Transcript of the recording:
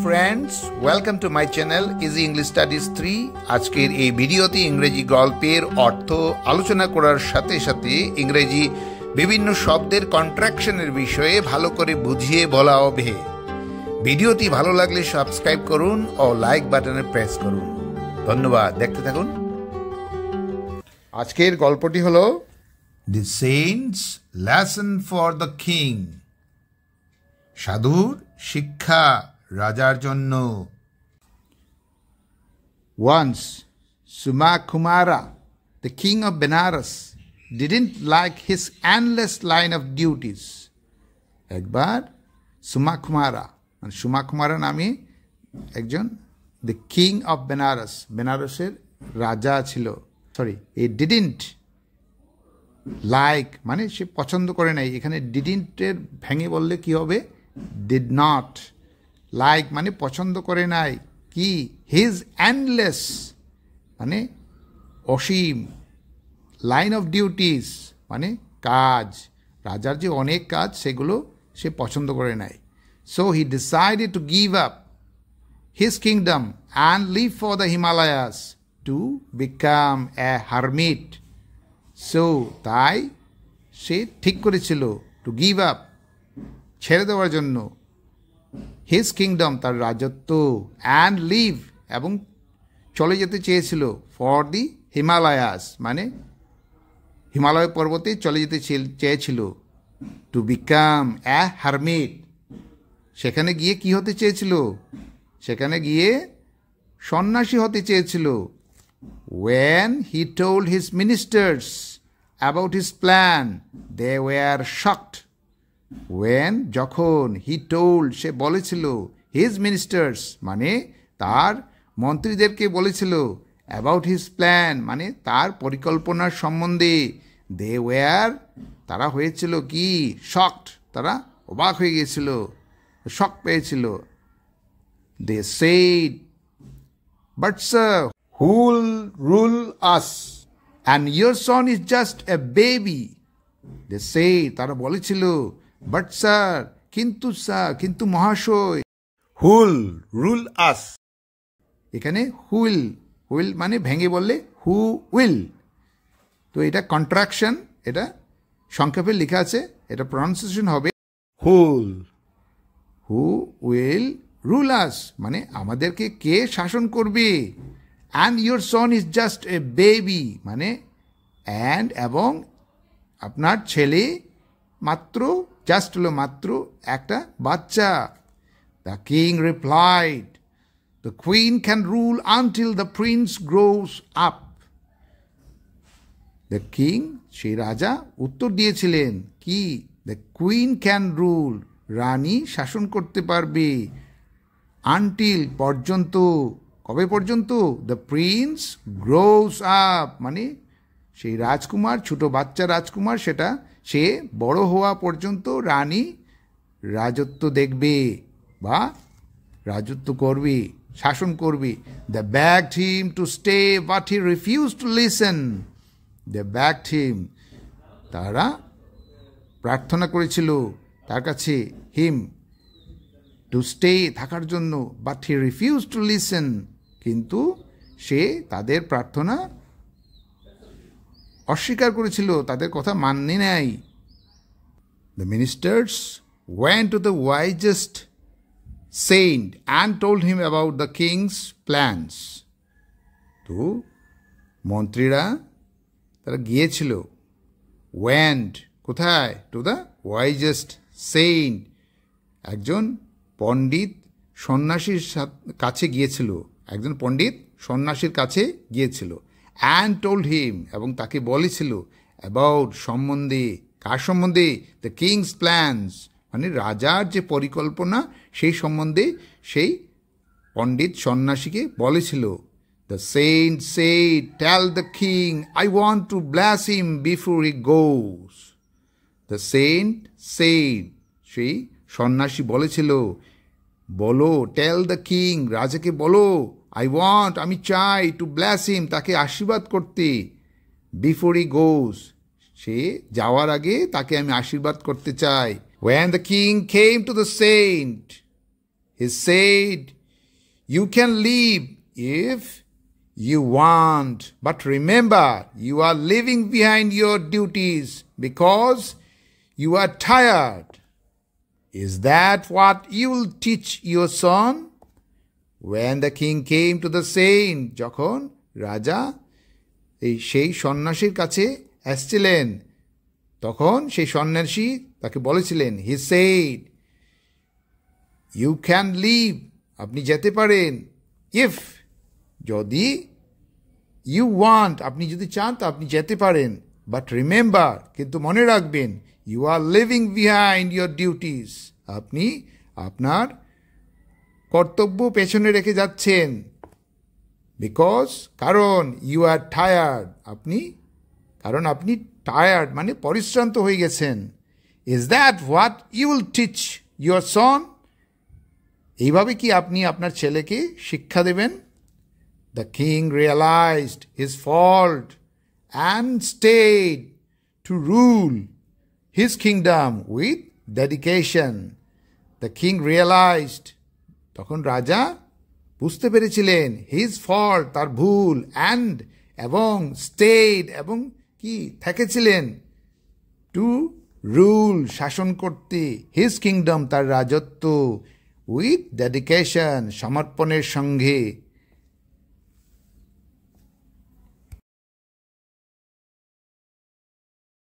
Friends, welcome to my channel easy English studies 3। আজকের এই ভিডিওতে ইংরেজি গল্পের অর্থ আলোচনা করার সাথে সাথে ইংরেজি বিভিন্ন শব্দের কন্ট্রাকশনের বিষয়ে ভালো করে বুঝিয়ে বলা হবে। ভিডিওটি ভালো লাগলে সাবস্ক্রাইব করুন ও লাইক বাটনে প্রেস করুন। ধন্যবাদ, দেখতে থাকুন। আজকের গল্পটি হলো the saint's lesson for the king. সাধুর শিক্ষা রাজার জন্য। Once, Suma Kumara, the king of Benares, didn't like his endless line of duties. একবার সুমা কুমারা নামে একজন the king of Benares, বেনারসের রাজা ছিল। he didn't like মানে সে পছন্দ করে নাই। এখানে ডিডেন্টের ভেঙে বললে কি হবে? did not like মানে পছন্দ করে নাই। কি? হিজ এন্ডলেস মানে অসীম, লাইন অফ ডিউটিস মানে কাজ, রাজার যে অনেক কাজ সেগুলো সে পছন্দ করে নাই। So he decided to give up his kingdom and leave for the Himalayas to become a hermit. So তাই সে ঠিক করেছিল টু গিভ আপ ছেড়ে দেওয়ার জন্য হিজ কিংডম তার রাজত্ব, অ্যান্ড লিভ এবং চলে যেতে চেয়েছিল ফর দি হিমালয়াস মানে হিমালয় পর্বতে চলে যেতে চেয়েছিল। টু বিকাম এ হারমিট সেখানে গিয়ে কি হতে চেয়েছিল? সেখানে গিয়ে সন্ন্যাসী হতে চেয়েছিল। When he told his ministers about his plan, they were shocked. When যখন he told সে বলেছিল his ministers মানে তার মন্ত্রীদেরকে বলেছিল about his plan মানে তার পরিকল্পনার সম্বন্ধে, they were তারা হয়েছিল কি? shocked তারা অবাক হয়ে গিয়েছিল, শক পেয়েছিল। they said, but sir, who'll rule us and your son is just a baby. they say তারা বলেছিল বাট স্যার কিন্তু মহাশয়, হুল রুল আস এখানে হুইল মানে ভেঙে বললে হু উইল। তো এটা কন্ট্রাকশন, এটা সংক্ষেপে লেখা আছে, এটা প্রনাউন্সিয়েশন হবে হুল। হু উইল রুল আস মানে আমাদেরকে কে শাসন করবে। And your Son is just a baby মানে অ্যান্ড এবং আপনার ছেলে মাত্র জাস্ট হলো মাত্র একটা বাচ্চা। The king replied, the queen can rule until the Prince gross up. The king সেই রাজা উত্তর দিয়েছিলেন কি? দ্য কুইন ক্যান রুল রানী শাসন করতে পারবে, আনটিল পর্যন্ত, কবে পর্যন্ত? দ্য প্রিন্স গ্রোস আপ মানে সেই রাজকুমার, ছোট বাচ্চা রাজকুমার, সেটা সে বড় হওয়া পর্যন্ত রানী রাজত্ব দেখবে বা রাজত্ব করবে, শাসন করবে। The begged him to stay but he refused to listen. The begged him তারা প্রার্থনা করেছিল তার কাছে হিম টু স্টে থাকার জন্য, but he refuse to listen কিন্তু সে তাদের প্রার্থনা অস্বীকার করেছিল, তাদের কথা মাননি নাই। The ministers went to the wisest saint and told him about the king's plans. তো মন্ত্রীরা তারা গিয়েছিল ওয়েন্ট কোথায়? টু দ্য ওয়াইজেস্ট সেইন্ট একজন পণ্ডিত সন্ন্যাসীর কাছে গিয়েছিল, একজন পণ্ডিত সন্ন্যাসীর কাছে গিয়েছিল। অ্যান্ড টোল্ড হিম এবং তাকে বলেছিল অ্যাবাউট সম্বন্ধে, কার সম্বন্ধে? দ্য কিংস প্ল্যানস মানে রাজার যে পরিকল্পনা সেই সম্বন্ধে সেই পণ্ডিত সন্ন্যাসীকে বলেছিল। The saint said, tell the king I want to bless him before he goes. The saint said সেই সন্ন্যাসী বলেছিল বলো, টেল দ্য কিং রাজাকে বলো, আই ওয়ান্ট আমি চাই, টু ব্লেস হিম তাকে আশীর্বাদ করতে, বিফোর হি গোস সে যাওয়ার আগে তাকে আমি আশীর্বাদ করতে চাই। When the king came to the saint, He said, you can leave if you want, but remember, you are leaving behind your duties because you are tired. Is that what you will teach your son? When the king came to the saint, যখন রাজা সেই সন্ন্যাসীর কাছে আসছিলেন, তখন সেই সন্ন্যাসী তাকে বলেছিলেন, he said, you can leave, আপনি যেতে পারেন, if, যদি, you want, আপনি যদি চান তো আপনি যেতে পারেন, but remember, কিন্তু মনে রাখবেন, you are leaving behind your duties, আপনি আপনার কর্তব্য পেছনে রেখে যাচ্ছেন, because, কারণ you are tired, কারণ আপনি টায়ার্ড মানে পরিশ্রান্ত হয়ে গেছেন. Is that what you will teach your son? এইভাবে কি আপনি আপনার ছেলেকে শিক্ষা দেবেন? The king realized his fault and stayed to rule his kingdom with dedication. The king realized, তখন রাজা বুঝতে পেরেছিলেন, his fault, তার ভুল, and, এবং, stayed, এবং কি থেকেছিলেন, to rule, শাসন করতে, his kingdom, তার রাজত্ব, with dedication, সমর্পণের সঙ্গে.